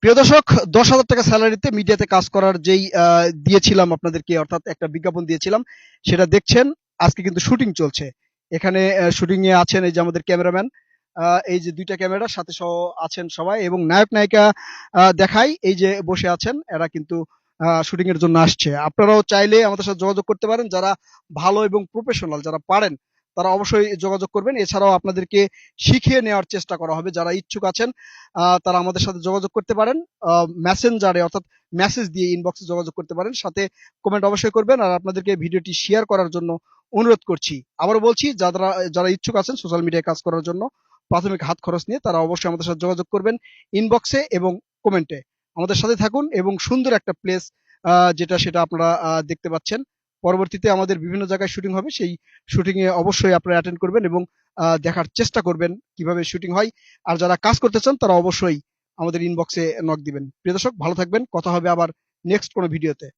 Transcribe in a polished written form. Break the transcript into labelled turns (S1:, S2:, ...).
S1: প্রিয় দর্শক, 10,000 টাকা স্যালারিতে মিডিয়াতে কাজ করার যেই দিয়েছিলাম আপনাদেরকে, অর্থাৎ একটা বিজ্ঞাপন দিয়েছিলাম, সেটা দেখছেন। আজকে কিন্তু শুটিং চলছে। এখানে শুটিং এ আছেন এই যে আমাদের ক্যামেরাম্যান, এই যে ২ টা ক্যামেরার সাথে সহ আছেন সবাই, এবং নায়ক-নায়িকা দেখাই এই যে বসে আছেন। এরা কিন্তু শুটিং এর জন্য আসছে। আপনারাও চাইলে আমাদের সাথে যোগাযোগ করতে পারেন। যারা ভালো এবং প্রফেশনাল, যারা পারেন, তারা অবশ্যই যোগাযোগ করবেন। এছাড়াও আপনাদেরকে শিখিয়ে নেওয়ার চেষ্টা করা হবে। যারা ইচ্ছুক আছেন তারা আমাদের সাথে যোগাযোগ করতে পারেন। মেসেঞ্জারে, অর্থাৎ মেসেজ দিয়ে ইনবক্সে যোগাযোগ করতে পারেন। সাথে কমেন্ট অবশ্যই করবেন। আর আপনাদেরকে ভিডিওটি শেয়ার করার জন্য অনুরোধ করছি। আবারও বলছি, যারা ইচ্ছুক আছেন সোশ্যাল মিডিয়ায় কাজ করার জন্য প্রাথমিক হাত খরচ নিয়ে, তারা অবশ্যই আমাদের সাথে যোগাযোগ করবেন ইনবক্সে এবং কমেন্টে। আমাদের সাথে থাকুন এবং সুন্দর একটা প্লেস সেটা আপনারা দেখতে পাচ্ছেন। পরবর্তীতে আমাদের বিভিন্ন জায়গায় শুটিং হবে। সেই শুটিং এ অবশ্যই আপনারা অ্যাটেন্ড করবেন এবং দেখার চেষ্টা করবেন কিভাবে শুটিং হয়। আর যারা কাজ করতে চান তারা অবশ্যই আমাদের ইনবক্সে নক দিবেন। প্রিয় দর্শক, ভালো থাকবেন। কথা হবে আবার নেক্সট কোনো ভিডিওতে।